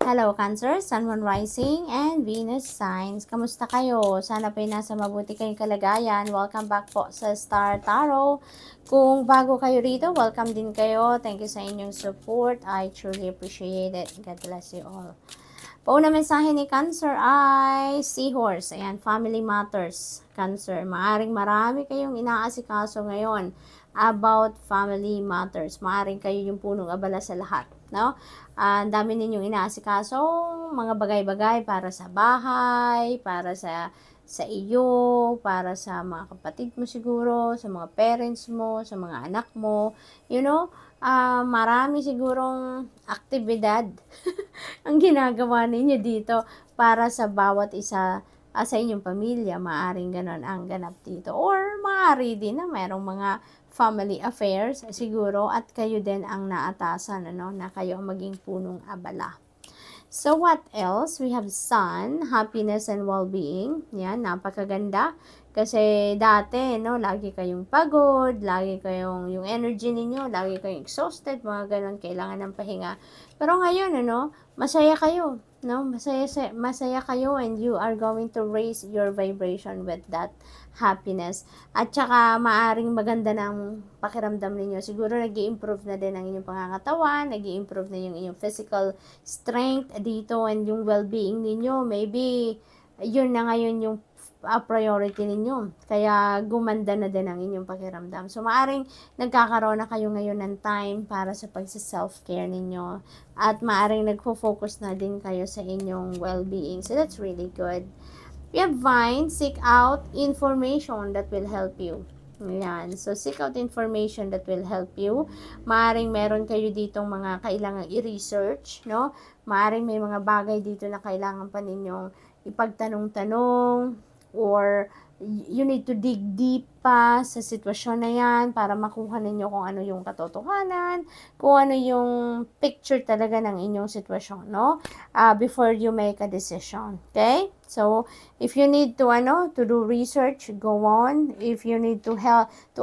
Hello, Cancer, Sun, Moon, Rising, and Venus signs. Kamusta kayo? Sana po'y nasa mabuti kayong kalagayan. Welcome back po sa Star Tarot. Kung bago kayo rito, welcome din kayo. Thank you sa inyong support. I truly appreciate it. God bless you all. Pauna mensahe ni Cancer ay Seahorse. Ayan, Family Matters. Cancer, maaring marami kayong inaasikaso ngayon about family matters. Maaring kayo yung punong abala sa lahat, no? Ang dami ninyong inaasikaso, mga bagay-bagay para sa bahay, para sa iyo, para sa mga kapatid mo siguro, sa mga parents mo, sa mga anak mo, you know, marami sigurong aktibidad ang ginagawa ninyo dito para sa bawat isa sa inyong pamilya. Maaring ganon ang ganap dito. Or maaari din na mayroong mga family affairs siguro at kayo din ang naatasan, ano, na kayo ang maging punong abala. So what else? We have Sun, happiness and well-being. Yan, napakaganda. Kasi dati, no, lagi kayong pagod, lagi kayong, yung energy ninyo, lagi kayong exhausted, mga ganun, kailangan ng pahinga. Pero ngayon, ano, masaya kayo, no? Masaya kayo and you are going to raise your vibration with that happiness. At saka maaring maganda ng pakiramdam ninyo. Siguro nag-i-improve na din ang inyong pangangatawan, nag-i-improve na yung inyong physical strength dito and yung well-being ninyo. Maybe yun na ngayon yung priority ninyo. Kaya gumanda na din ang inyong pakiramdam. So maaring nagkakaroon na kayo ngayon ng time para sa pagsa-self-care ninyo. At maaring nagfo-focus na din kayo sa inyong well-being. So that's really good. We have Vine, seek out information that will help you. Ayan. So, seek out information that will help you. Maaring meron kayo ditong mga kailangang i-research, no? Maaring may mga bagay dito na kailangan pa ninyong ipagtanong-tanong or you need to dig deep pa sa sitwasyon na yan para makuha ninyo kung ano yung katotohanan, kung ano yung picture talaga ng inyong sitwasyon, no? Before you make a decision, okay? So, if you need to, to do research, go on. If you need to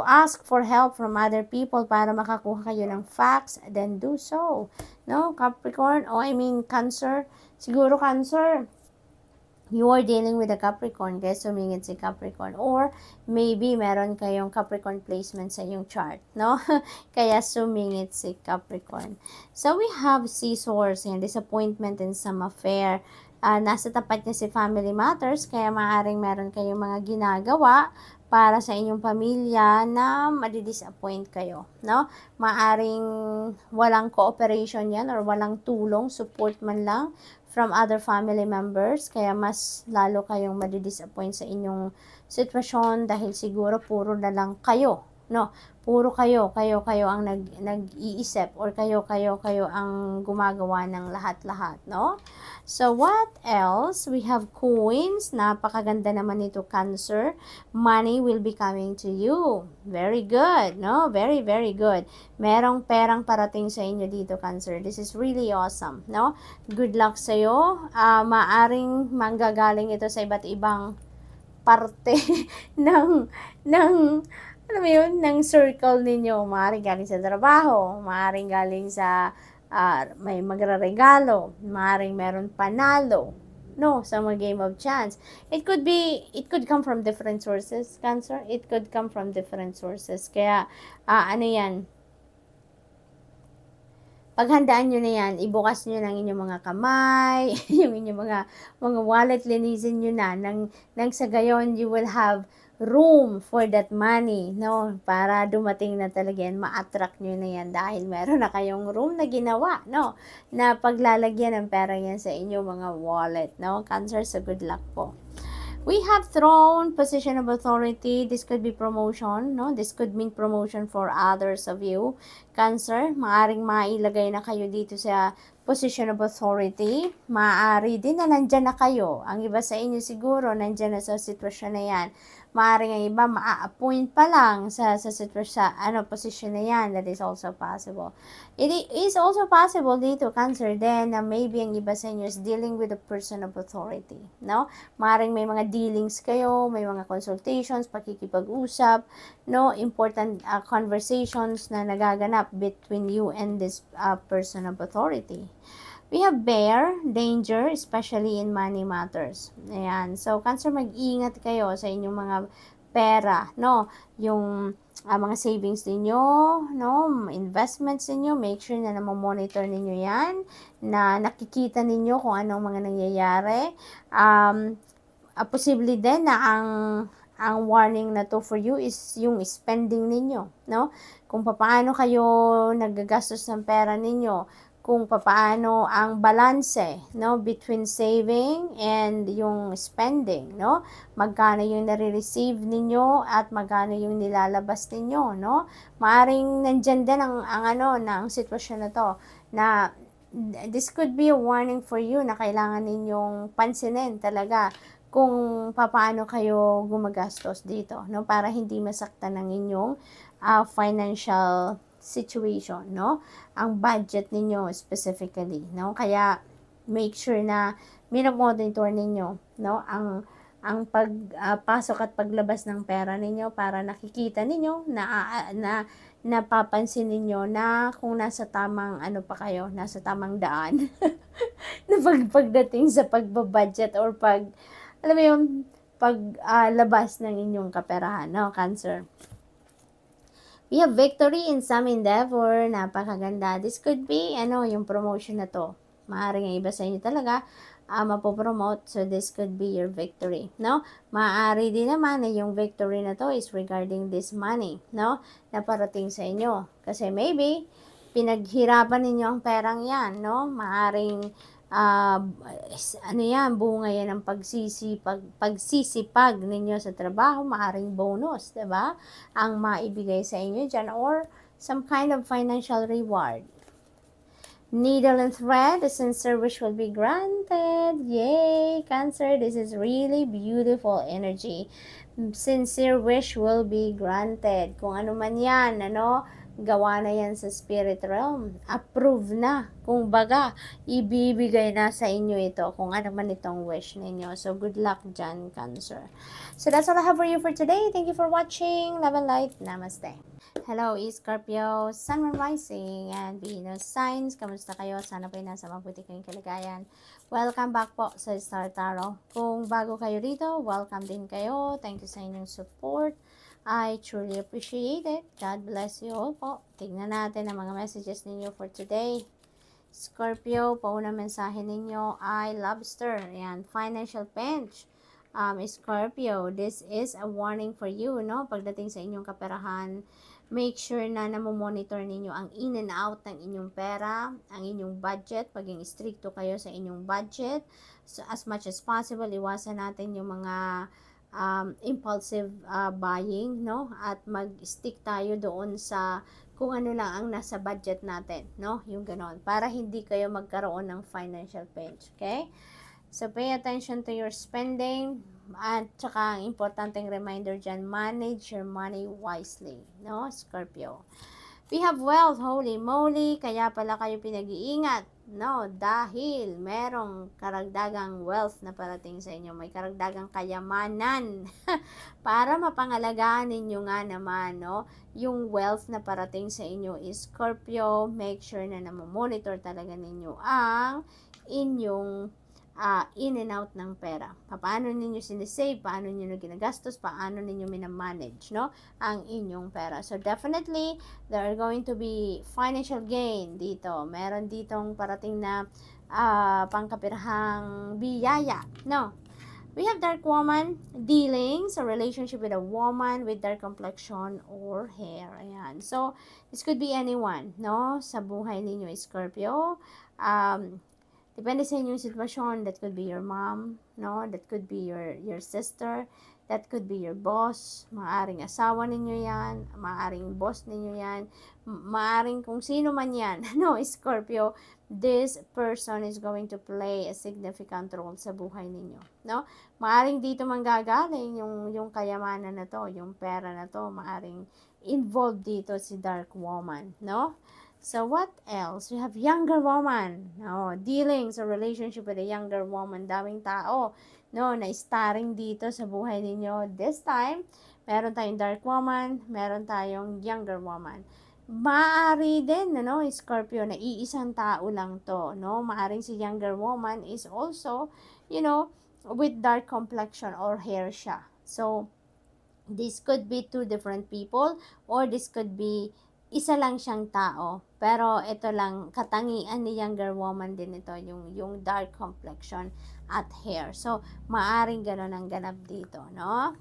ask for help from other people para makakuha kayo ng facts, then do so, no? Capricorn, Cancer, siguro Cancer, you are dealing with a Capricorn, kaya sumingit si Capricorn. Or, maybe, meron kayong Capricorn placement sa iyong chart, no? Kaya sumingit si Capricorn. So, we have Seesaws and disappointment in some affair. Nasa tapat niya si Family Matters, kaya maaaring meron kayong mga ginagawa para sa inyong pamilya na madi-disappoint kayo, no? Maaring walang cooperation yan or walang tulong, support man lang from other family members, kaya mas lalo kayong madi-disappoint sa inyong sitwasyon dahil siguro puro na lang kayo, no? Puro kayo ang nag-iisip or kayo ang gumagawa ng lahat-lahat, no? So, what else? We have coins. Napakaganda naman nito, Cancer. Money will be coming to you. Very good, no? Very, very good. Merong perang parating sa inyo dito, Cancer. This is really awesome, no? Good luck sa'yo. Maaring manggagaling ito sa iba't ibang parte ng alam mo yun, ng circle ninyo. Maaring galing sa trabaho, maaring galing sa may magraregalo, maaring meron panalo, no, sa mga game of chance. It could come from different sources, Cancer. It could come from different sources. Kaya, yan, paghandaan nyo na yan, ibukas nyo ng inyong mga kamay, yung inyong mga wallet, linisin nyo na, nang sa gayon, you will have room for that money, no? Para dumating na talaga yan, ma-attract nyo na yan dahil meron na kayong room na ginawa, no? Na paglalagyan ng pera yan sa inyong mga wallet, no? Cancer, so good luck po. We have Throne, position of authority. This could be promotion, no? This could mean promotion for others of you. Cancer, maaring mailagay na kayo dito sa position of authority. Maaari din na nandyan na kayo. Ang iba sa inyo siguro, nandyan na sa sitwasyon na yan. Maaring ang iba, maa-appoint pa lang sa sitwasyon, position na yan. That is also possible. It is also possible dito, Cancer, then na maybe ang iba sa inyo is dealing with a person of authority, no? Maaring may mga dealings kayo, may mga consultations, pakikipag-usap, no? Important conversations na nagaganap between you and this person of authority. We have bear, danger, especially in money matters. Ayan. So, Cancer, mag-ingat kayo sa inyong mga pera, no? Yung mga savings ninyo, no? Investments ninyo, make sure na monitor ninyo yan, na nakikita ninyo kung anong mga nangyayari. Posible din na ang warning na to for you is yung spending ninyo, no? Kung paano kayo nagagastos ng pera ninyo, kung paano ang balanse, no, between saving and yung spending, no? Magkano yung nare-receive ninyo at magkano yung nilalabas ninyo, no? Maaring nandyan din ang sitwasyon na to, na this could be a warning for you na kailangan ninyong pansinin talaga kung paano kayo gumagastos dito, no? Para hindi masaktan ng inyong financial situation, no? Ang budget ninyo specifically, no? Kaya make sure na monitor ninyo, no? Ang pagpasok at paglabas ng pera ninyo para nakikita ninyo na napapansin ninyo na kung nasa tamang nasa tamang daan na pagdating sa pagbabudget or alam mo yung paglabas ng inyong kaperahan, no, Cancer? We have victory in some endeavor. Napakaganda. This could be, yung promotion na to. Maaaring ang iba sa inyo talaga mapopromote. So, this could be your victory, no? Maaari din naman na yung victory na to is regarding this money, no? Na parating sa inyo. Kasi maybe, pinaghirapan ninyo ang perang yan, no? Maaring bunga yan ng pagsisipag ninyo sa trabaho, maaring bonus, diba? Ang maibigay sa inyo dyan, or some kind of financial reward. Needle and thread, the sincere wish will be granted. Yay, Cancer, this is really beautiful energy. Sincere wish will be granted. Kung ano man yan, gawa na yan sa spirit realm. Approve na. Kung baga, ibibigay na sa inyo ito kung ano man itong wish ninyo. So, good luck dyan, Cancer. So, that's all I have for you for today. Thank you for watching. Love and light. Namaste. Hello, Scorpio, Sun, Moon, Rising, and Venus signs. Kamusta kayo? Sana po nasa mabuti kayong kalagayan. Welcome back po sa Star Tarot. Kung bago kayo rito, welcome din kayo. Thank you sa inyong support. I truly appreciate it. God bless you all po. Tignan natin ang mga messages ninyo for today. Scorpio, paunang mensahe ninyo ay Lobster. Ayan, financial pinch. Scorpio, this is a warning for you, no? Pagdating sa inyong kaperahan, make sure na namomonitor ninyo ang in and out ng inyong pera, ang inyong budget, paging stricto kayo sa inyong budget. So, as much as possible, iwasan natin yung mga impulsive buying, no? At mag-stick tayo doon sa kung ano lang ang nasa budget natin, no? Yung ganon. Para hindi kayo magkaroon ng financial pinch, okay? So, pay attention to your spending. At saka, ang importanteng reminder dyan, manage your money wisely, no, Scorpio? We have wealth, holy moly, kaya pala kayo pinag-iingat, no, dahil merong karagdagang wealth na parating sa inyo, may karagdagang kayamanan para mapangalagaan ninyo nga naman, no, yung wealth na parating sa inyo is Scorpio. Make sure na namomonitor talaga ninyo ang inyong in and out ng pera. Paano ninyo sinisave, paano ninyo ginagastos, paano ninyo minamanage, no, ang inyong pera. So, definitely, there are going to be financial gain dito. Meron ditong parating na pangkapirahang biyaya, no. We have dark woman, dealings, a relationship with a woman with dark complexion or hair. Ayan. So, this could be anyone, no, sa buhay ninyo, Scorpio. Depende sa inyong sitwasyon. That could be your mom, no? That could be your sister. That could be your boss. Maaring asawa ninyo yan. Maaring boss ninyo yan. Maaring kung sino man yan. No, Scorpio, this person is going to play a significant role sa buhay ninyo, no? Maaring dito manggagaling yung kayamanan na to, yung pera na to. Maaring involved dito si dark woman, no? So, what else? We have younger woman. No, dealings or relationship with a younger woman. Daming tao, no, na starring dito sa buhay ninyo. This time, meron tayong dark woman, meron tayong younger woman. Maaari din, ano, Scorpio, na iisang tao lang to, no? Maaring si younger woman is also, you know, with dark complexion or hair siya. So, this could be two different people or this could be isa lang siyang tao. Pero ito lang, katangian ni younger woman din ito, yung dark complexion at hair. So, maaring gano'n ang ganap dito, no?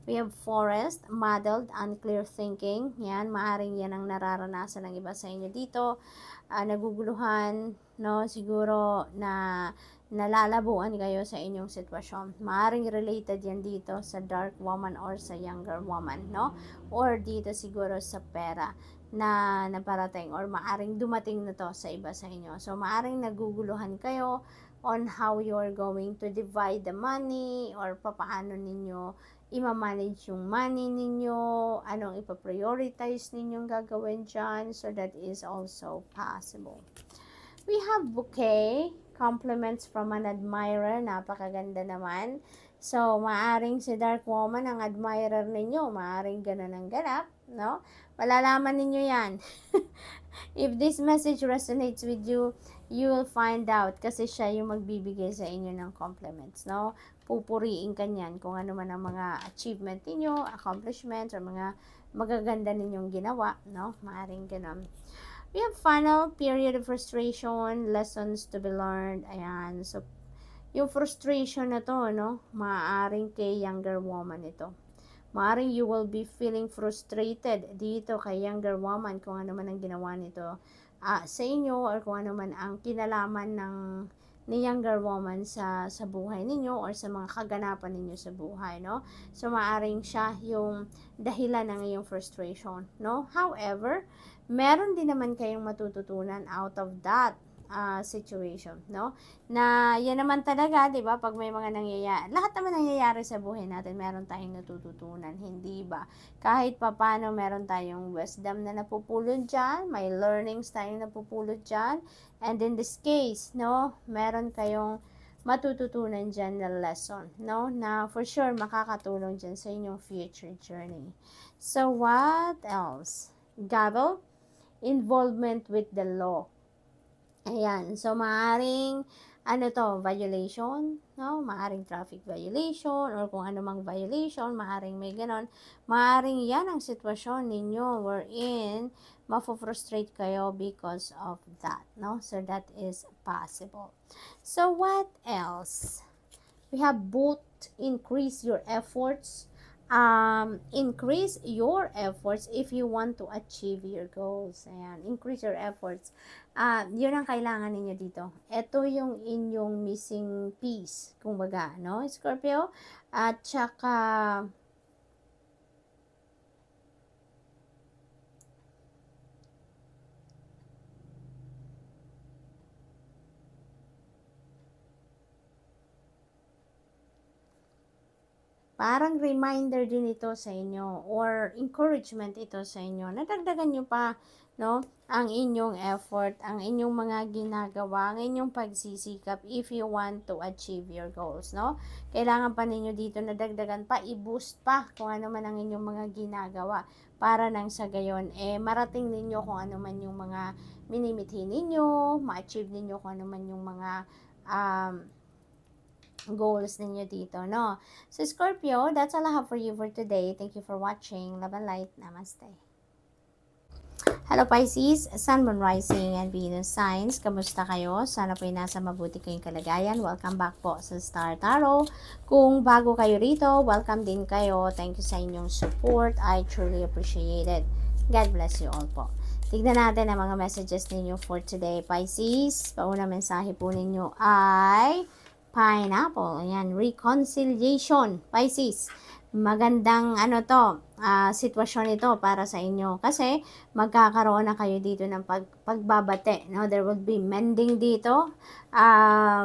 We have forest, muddled, unclear thinking. Yan, maaring yan ang nararanasan ng iba sa inyo dito. Naguguluhan, no? Siguro na nalalabuan kayo sa inyong sitwasyon. Maaring related yan dito sa dark woman or sa younger woman, no? Or dito siguro sa pera na naparating or maaring dumating na to sa iba sa inyo. So, maaring naguguluhan kayo on how you're going to divide the money or papaano ninyo i-manage yung money ninyo, anong ipa-prioritize ninyong gagawin dyan. So, that is also possible. We have bouquet, compliments from an admirer, napakaganda naman. So, maaring si dark woman ang admirer ninyo, maaring ganun ang ganap, no? Malalaman ninyo yan. If this message resonates with you, you will find out kasi siya yung magbibigay sa inyo ng compliments, no? Pupuriin ka niyan kung ano man ang mga achievement ninyo, accomplishments, or mga magaganda ninyong ginawa, no? Maaring ganun. We have final period of frustration, lessons to be learned. Ayan. So, yung frustration na to, no? Maaring kay younger woman ito. Maaring you will be feeling frustrated dito kay younger woman kung ano man ang ginawa nito sa inyo or kung ano man ang kinalaman ni younger woman sa buhay ninyo or sa mga kaganapan ninyo sa buhay, no? So, maaring siya yung dahilan ng iyong frustration, no? However, meron din naman kayong matututunan out of that situation, no? Na yan naman talaga, 'di ba? Pag may mga nangyayari, lahat naman nangyayari sa buhay natin, meron tayong natututunan, hindi ba? Kahit papaano meron tayong wisdom na napupulot diyan, may learnings tayong napupulot diyan. And in this case, no, meron kayong matututunan diyan na lesson, no? Na for sure makakatulong diyan sa inyong future journey. So what else? Gavel, involvement with the law. Ayan, so maaring violation, no? Maaring traffic violation or kung ano mang violation, maaring may ganon. Maaring yan ang sitwasyon ninyo wherein mafo-frustrate kayo because of that, no? So that is possible. So what else? We have both increase your efforts. Increase your efforts if you want to achieve your goals. Ayan, increase your efforts. Yun ang kailangan ninyo dito. Ito yung inyong missing piece, kumbaga, no, Scorpio? At saka, parang reminder din ito sa inyo or encouragement ito sa inyo. Nadagdagan nyo pa, no, ang inyong effort, ang inyong mga ginagawa, ang inyong pagsisikap if you want to achieve your goals, no? Kailangan pa ninyo dito nadagdagan pa, i-boost pa kung ano man ang inyong mga ginagawa para nang sa gayon, marating ninyo kung ano man yung mga minimithi ninyo, ma-achieve ninyo kung ano man yung mga goals ninyo dito, no? So, Scorpio, that's all I have for you for today. Thank you for watching. Love and light. Namaste. Hello, Pisces, Sun, Moon, Rising, and Venus signs. Kamusta kayo? Sana po nasa mabuti kayong kalagayan. Welcome back po sa Star Tarot. Kung bago kayo rito, welcome din kayo. Thank you sa inyong support. I truly appreciate it. God bless you all po. Tignan natin ang mga messages ninyo for today, Pisces. Paunang mensahe po ninyo ay pineapple. Ayan, reconciliation. Pisces, magandang sitwasyon ito para sa inyo kasi magkakaroon na kayo dito ng pagbabate, no? There will be mending dito.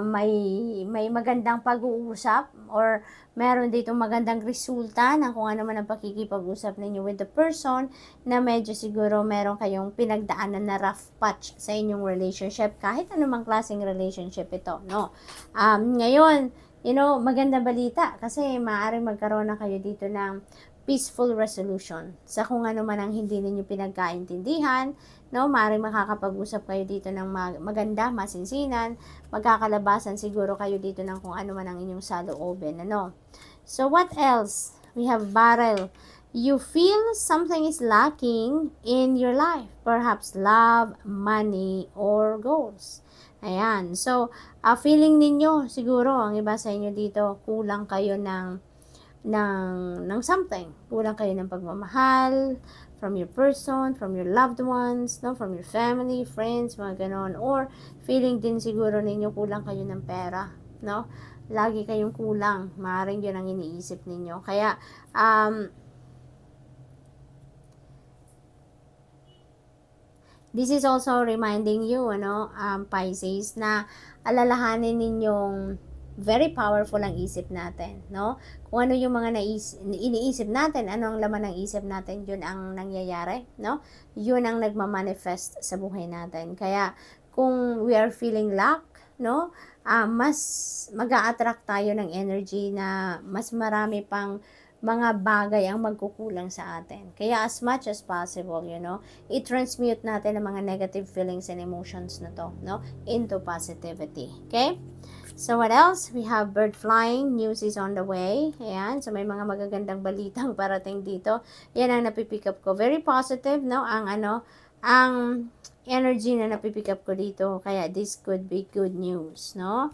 May magandang pag-uusap or meron dito magandang resulta ng kung ano man ang pakikipag-usap ninyo with the person na medyo siguro meron kayong pinagdaanan na rough patch sa inyong relationship, kahit anumang klaseng relationship ito, no? Ngayon, maganda balita kasi maaaring magkaroon na kayo dito ng peaceful resolution sa kung ano man ang hindi ninyo pinagkaintindihan, no? Maaaring makakapag-usap kayo dito ng maganda, masinsinan, magkakalabasan siguro kayo dito ng kung ano man ang inyong saloobin, ano? So, what else? We have barrel. You feel something is lacking in your life. Perhaps love, money, or goals. Ayan. So, feeling ninyo, siguro, ang iba sa inyo dito, kulang kayo ng something. Kulang kayo ng pagmamahal from your person, from your loved ones, no, from your family, friends, mga ganon. Or feeling din siguro ninyo kulang kayo ng pera, no? Lagi kayong kulang. Maaaring yun ang iniisip ninyo. Kaya this is also reminding you, ano, Pisces, na alalahanin ninyong very powerful ang isip natin, no? Kung ano yung mga iniisip natin, ano ang laman ng isip natin, yun ang nangyayari, no? Yun ang nagmamanifest sa buhay natin. Kaya, kung we are feeling lack, no? Mas mag-a-attract tayo ng energy na mas marami pang mga bagay ang magkukulang sa atin. Kaya as much as possible, you know, i-transmute natin ang mga negative feelings and emotions na to, no, into positivity. Okay? So, what else? We have bird flying. News is on the way. Ayan. So, may mga magagandang balitang parating dito. Yan ang napipick up ko. Very positive, no? Ang energy na napipick up ko dito. Kaya, this could be good news, no?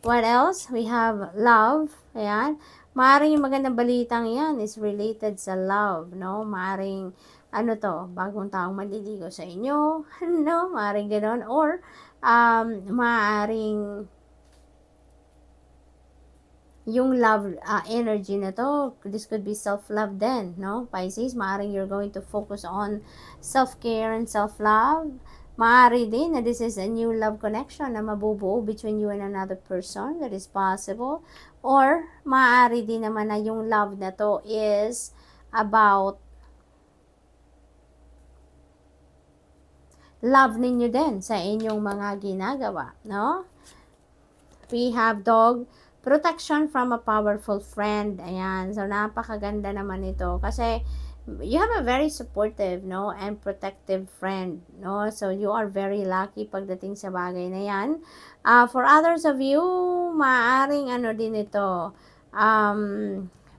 What else? We have love. Ayan. Maaring yung magandang balitang yan is related sa love, no? Maaring, bagong taong maliligo sa inyo, no? Maaring gano'n. Or, maaring yung love energy na to, this could be self-love then, no? Pisces, maaring you're going to focus on self-care and self-love. Maari din na this is a new love connection na mabubuo between you and another person. That is possible. Or, maaari din naman na yung love na to is about love ninyo din sa inyong mga ginagawa, no? We have dog, protection from a powerful friend. Ayan. So, napakaganda naman ito. Kasi, you have a very supportive, no, and protective friend, no? So, you are very lucky pagdating sa bagay na yan. For others of you, maaring din ito.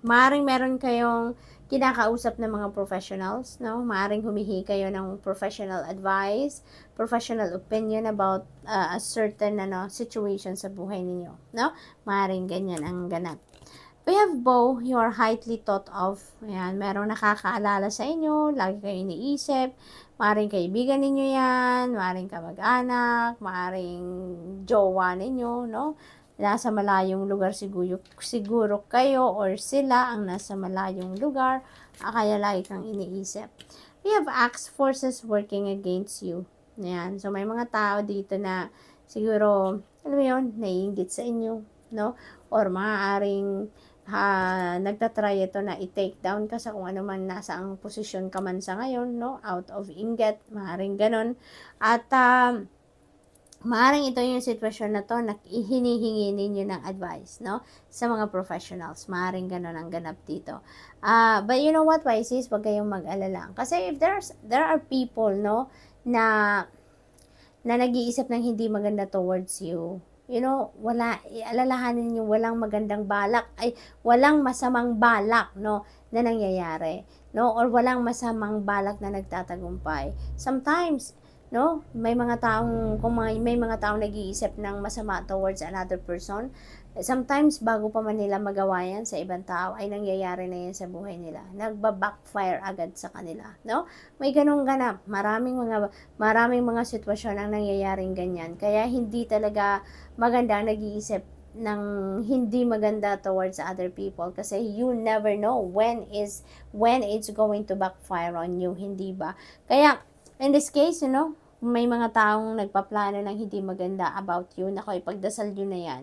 Maaring meron kayong kinakausap ng mga professionals, no? Maaring humihi kayo ng professional advice, professional opinion about a certain situation sa buhay ninyo, no? Maaring ganyan ang ganap. We have bow, you are highly thought of. Ayan, merong nakakaalala sa inyo, lagi kayo iniisip. Maaring kaibigan ninyo yan, maaring kamag-anak, maaring jowa ninyo, no? Nasa malayong lugar siguro kayo or sila ang nasa malayong lugar, kaya lagi kang iniisip. We have Axe forces working against you. Ayan. So, may mga tao dito na siguro, alam mo yun, naiinggit sa inyo, no? Or maaaring nagtatry ito na i-take down ka sa kung ano man nasa ang posisyon ka man sa ngayon, no? Out of inggit, maaaring ganon. At, maaring ito yung sitwasyon na to na hinihingi ninyo ng advice, no? Sa mga professionals. Maaring ganun ang ganap dito. But you know what, Pisces? Huwag kayong mag-alala. Kasi if there are people, no, na nag-iisip ng hindi maganda towards you, you know, alalahanin niyo walang magandang balak, walang masamang balak, no, na nangyayari, no? Or walang masamang balak na nagtatagumpay. Sometimes, no, may mga taong nag-iisip ng masama towards another person, sometimes bago pa man nila magawa yan sa ibang tao, ay nangyayari na yan sa buhay nila. Nagba-backfire agad sa kanila, no? May ganung ganap. Maraming mga sitwasyon ang nangyayaring ganyan. Kaya hindi talaga maganda ang nag-iisip ng hindi maganda towards other people kasi you never know when it's going to backfire on you, hindi ba? Kaya in this case, you know, may mga taong nagpaplano ng hindi maganda about you, nako, ipagdasal nyo na yan.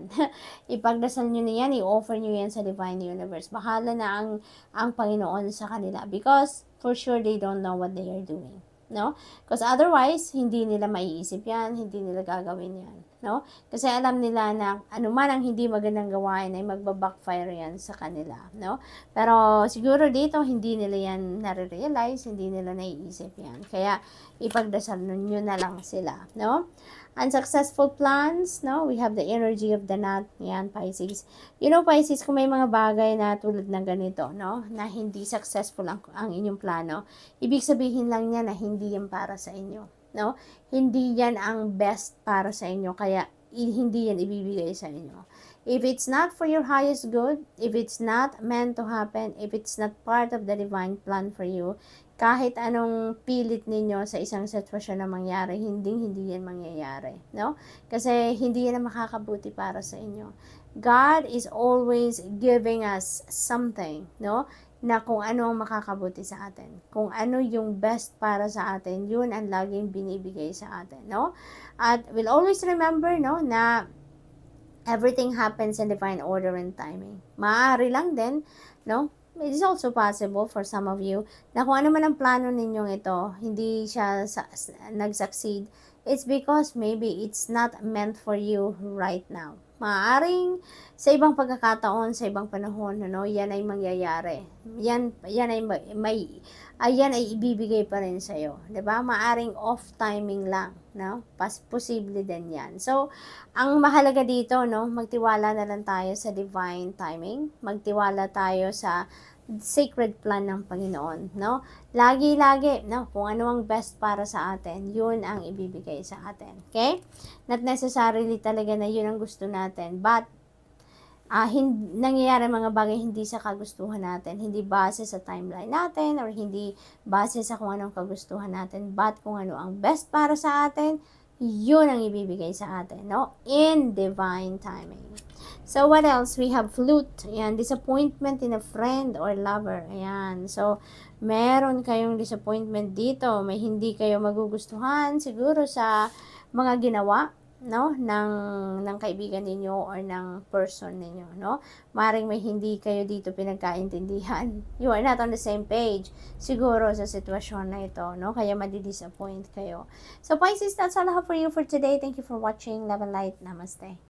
Ipagdasal nyo na yan, i-offer nyo yan sa Divine Universe. Bahala na ang Panginoon sa kanila because for sure they don't know what they are doing. no? Because otherwise, hindi nila maiisip yan, hindi nila gagawin yan, no? Kasi alam nila na anuman ang hindi magandang gawain ay magbabackfire yan sa kanila, no? Pero siguro dito, hindi nila yan nare-realize, hindi nila naiisip yan. Kaya, ipagdasal nyo na lang sila, no? Unsuccessful plans, no? We have the energy of the nut, yan, Pisces. You know, Pisces, kung may mga bagay na tulad ng ganito, no? Na hindi successful ang inyong plano, ibig sabihin lang niya na hindi yan para sa inyo, no? Hindi yan ang best para sa inyo, kaya hindi yan ibibigay sa inyo. If it's not for your highest good, if it's not meant to happen, if it's not part of the divine plan for you, kahit anong pilit ninyo sa isang sitwasyon na mangyari, hindi yan mangyayari, no? Kasi hindi yan ang makakabuti para sa inyo. God is always giving us something, no? Na kung ano ang makakabuti sa atin. Kung ano yung best para sa atin, yun ang laging binibigay sa atin, no? At we'll always remember, no, na everything happens in divine order and timing. Maaari lang din, no? It is also possible for some of you na kung ano man ang plano ninyong ito, hindi siya nag-succeed. It's because maybe it's not meant for you right now. Maaaring sa ibang pagkakataon, sa ibang panahon, ano, yan ay mangyayari. Yan ay ibibigay pa rin sa iyo, 'di ba? Maaring off timing lang, no? Posible din 'yan. So, ang mahalaga dito, no, magtiwala na lang tayo sa divine timing. Magtiwala tayo sa sacred plan ng Panginoon, no? Lagi-lagi, no, kung ano ang best para sa atin, yun ang ibibigay sa atin, okay? Not necessarily talaga na yun ang gusto natin, but nangyayari mga bagay hindi sa kagustuhan natin, hindi base sa timeline natin, or hindi base sa kung anong kagustuhan natin, but kung ano ang best para sa atin, yun ang ibibigay sa atin, no? In divine timing. So, what else? We have flute. Ayan, disappointment in a friend or lover. Ayan. So, meron kayong disappointment dito. May hindi kayo magugustuhan siguro sa mga ginawa, no, ng kaibigan ninyo or ng person ninyo, no? Maring may hindi kayo dito pinagkaintindihan. You are not on the same page siguro sa sitwasyon na ito, no? Kaya madi-disappoint kayo. So, Pisces, that's all I have for you for today. Thank you for watching. Love and light. Namaste.